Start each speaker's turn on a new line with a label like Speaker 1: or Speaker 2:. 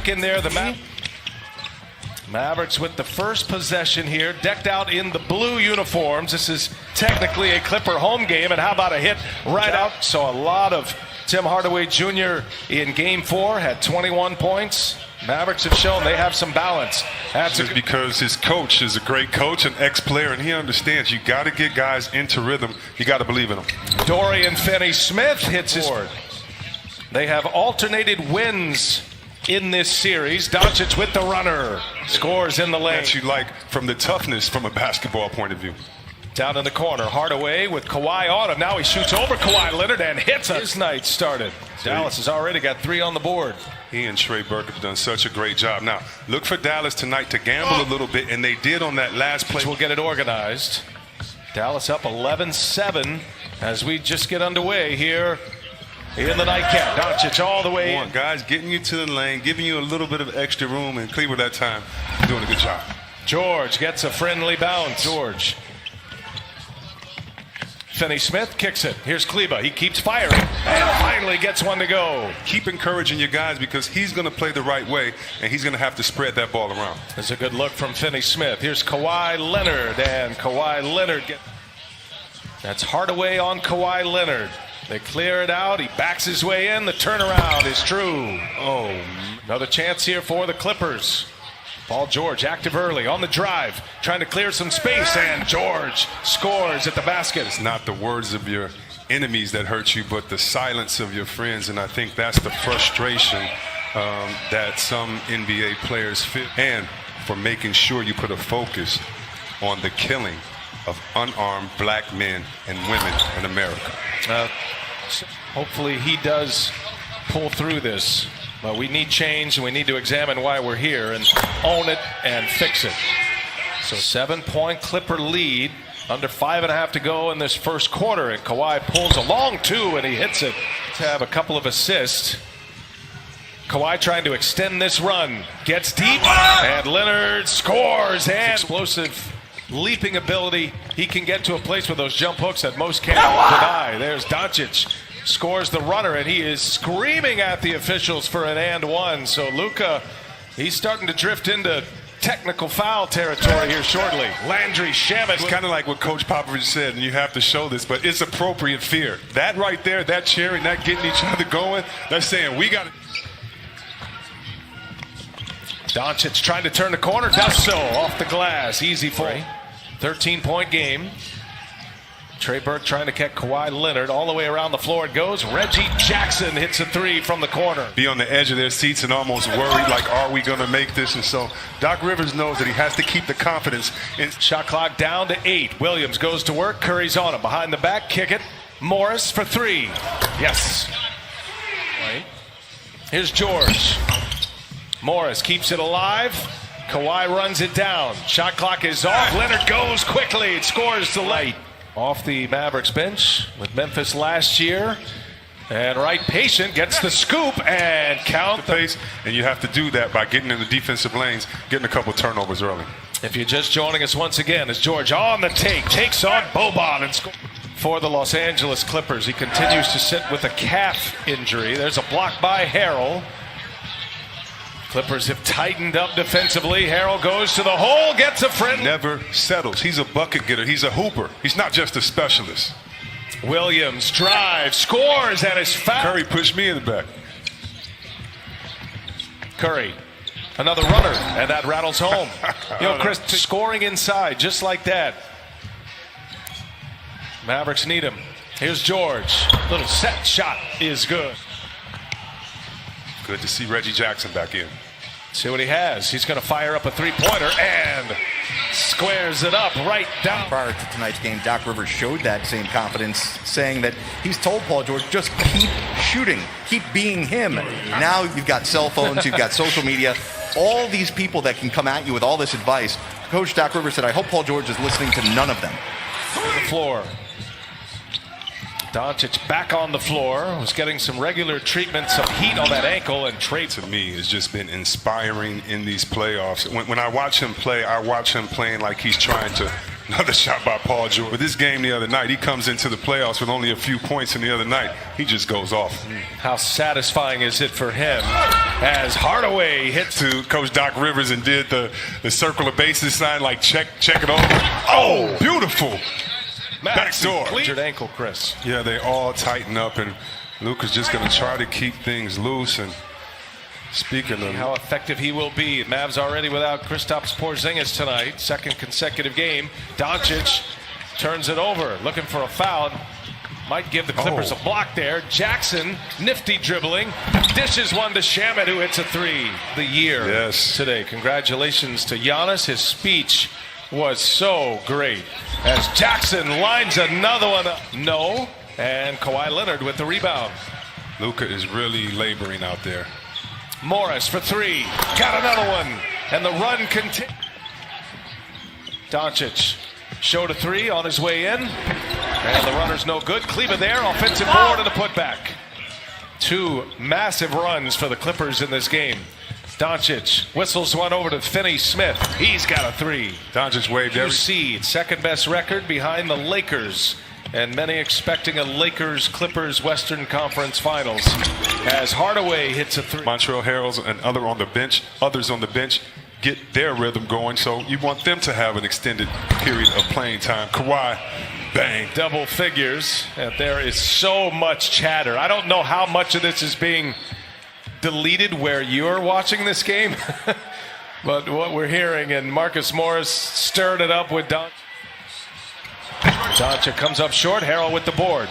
Speaker 1: back in there. The Mavericks with the first possession here, decked out in the blue uniforms. This is technically a Clipper home game, and how about a hit right out? So a lot of Tim Hardaway Jr. in Game 4, had 21 points. Mavericks have shown they have some balance.
Speaker 2: That's because his coach is a great coach, an ex-player, and he understands you got to get guys into rhythm. You got to believe in them.
Speaker 1: Dorian Finney-Smith hits his board. They have alternated wins in this series. Doncic with the runner, scores in the lane.
Speaker 2: That you like from the toughness from a basketball point of view.
Speaker 1: Down in the corner, Hardaway with Kawhi on him. Now he shoots over Kawhi Leonard and hits it. His night started. Dallas has already got 3 on the board.
Speaker 2: He and Trey Burke have done such a great job. Now, look for Dallas tonight to gamble a little bit, and they did on that last play.
Speaker 1: We'll get it organized. Dallas up 11-7 as we just get underway here in the nightcap. Doncic all the way in.
Speaker 2: Guys getting you to the lane, giving you a little bit of extra room, and Cleveland that time doing a good job.
Speaker 1: George gets a friendly bounce. George. Finney-Smith kicks it. Here's Kleba. He keeps firing and finally gets one to go.
Speaker 2: Keep encouraging your guys because he's going to play the right way and he's going to have to spread that ball around.
Speaker 1: There's a good look from Finney-Smith. Here's Kawhi Leonard, and Kawhi Leonard that's Hardaway on Kawhi Leonard. They clear it out. He backs his way in. The turnaround is true. Oh, another chance here for the Clippers. Paul George active early on the drive, trying to clear some space, and George scores at the basket.
Speaker 2: It's not the words of your enemies that hurt you, but the silence of your friends, and I think that's the frustration that some NBA players feel. And for making sure you put a focus on the killing of unarmed black men and women in America.
Speaker 1: Hopefully he does pull through this. But we need change, and we need to examine why we're here and own it and fix it. So 7-point Clipper lead, under 5.5 to go in this first quarter, and Kawhi pulls a long 2 and he hits it to have a couple of assists. Kawhi trying to extend this run, gets deep, and Leonard scores. And explosive leaping ability. He can get to a place with those jump hooks that most can't deny. There's Doncic. Scores the runner, and he is screaming at the officials for an and one. So Luka, he's starting to drift into technical foul territory here shortly. Landry Shamet.
Speaker 2: It's kind of like what Coach Popovich said, and you have to show this, but it's appropriate fear. That right there, that cheering, that getting each other going, that's saying we got it.
Speaker 1: Doncic trying to turn the corner, does so off the glass. Easy for him. 13-point game. Trey Burke trying to catch Kawhi Leonard. All the way around the floor it goes. Reggie Jackson hits a 3 from the corner.
Speaker 2: Be on the edge of their seats and almost worried, like, are we going to make this? And so Doc Rivers knows that he has to keep the confidence.
Speaker 1: Shot clock down to 8. Williams goes to work. Curry's on him. Behind the back, kick it. Morris for 3. Yes. Right. Here's George. Morris keeps it alive. Kawhi runs it down. Shot clock is off. Leonard goes quickly. It scores to late. Off the Mavericks bench with Memphis last year. And Wright patient gets the scoop and count the
Speaker 2: pace. And you have to do that by getting in the defensive lanes, getting a couple turnovers early.
Speaker 1: If you're just joining us once again, as George on the take, takes on Boban and scores. For the Los Angeles Clippers, he continues to sit with a calf injury. There's a block by Harrell. Clippers have tightened up defensively. Harrell goes to the hole, gets a friend.
Speaker 2: Never settles. He's a bucket getter. He's a hooper. He's not just a specialist.
Speaker 1: Williams drives, scores, and is fouled.
Speaker 2: Curry pushed me in the back.
Speaker 1: Curry, another runner, and that rattles home. You know, Chris, scoring inside, just like that. Mavericks need him. Here's George. Little set shot is good.
Speaker 2: Good to see Reggie Jackson back in.
Speaker 1: See what he has. He's going to fire up a three-pointer and squares it up right down.
Speaker 3: Prior to tonight's game, Doc Rivers showed that same confidence, saying that he's told Paul George, just keep shooting, keep being him. Now you've got cell phones, you've got social media, all these people that can come at you with all this advice. Coach Doc Rivers said, I hope Paul George is listening to none of them.
Speaker 1: The floor. Doncic back on the floor, was getting some regular treatment, some heat on that ankle, and Trey
Speaker 2: to me has just been inspiring in these playoffs. When I watch him play, I watch him playing like he's trying to Another shot by Paul George. But this game the other night, he comes into the playoffs with only a few points, and the other night, he just goes off.
Speaker 1: How satisfying is it for him as Hardaway hits
Speaker 2: To Coach Doc Rivers and did the circle of bases sign, like check it over. Oh, beautiful. Backdoor.
Speaker 1: Injured ankle, Chris.
Speaker 2: Yeah, they all tighten up, and Luka's just going to try to keep things loose. And speaking of
Speaker 1: How effective he will be. Mavs already without Kristaps Porzingis tonight. Second consecutive game. Doncic turns it over, looking for a foul. Might give the Clippers a block there. Jackson, nifty dribbling, dishes one to Shamet, who hits a three. The year today. Congratulations to Giannis. His speech was so great. As Jackson lines another one up. No. And Kawhi Leonard with the rebound.
Speaker 2: Luka is really laboring out there.
Speaker 1: Morris for three. Got another one. And the run continues. Doncic showed a three on his way in. And the runner's no good. Kleber there. Offensive board and a putback. Two massive runs for the Clippers in this game. Doncic whistles one over to Finney-Smith. He's got a three.
Speaker 2: Doncic waved every
Speaker 1: seed. Second best record behind the Lakers. And many expecting a Lakers-Clippers Western Conference Finals as Hardaway hits a three.
Speaker 2: Montreal Heralds and others on the bench get their rhythm going, so you want them to have an extended period of playing time. Kawhi, bang.
Speaker 1: Double figures, and there is so much chatter. I don't know how much of this is being deleted where you're watching this game, but what we're hearing, and Marcus Morris stirred it up with Doncic. Doncic comes up short. Harrell with the board.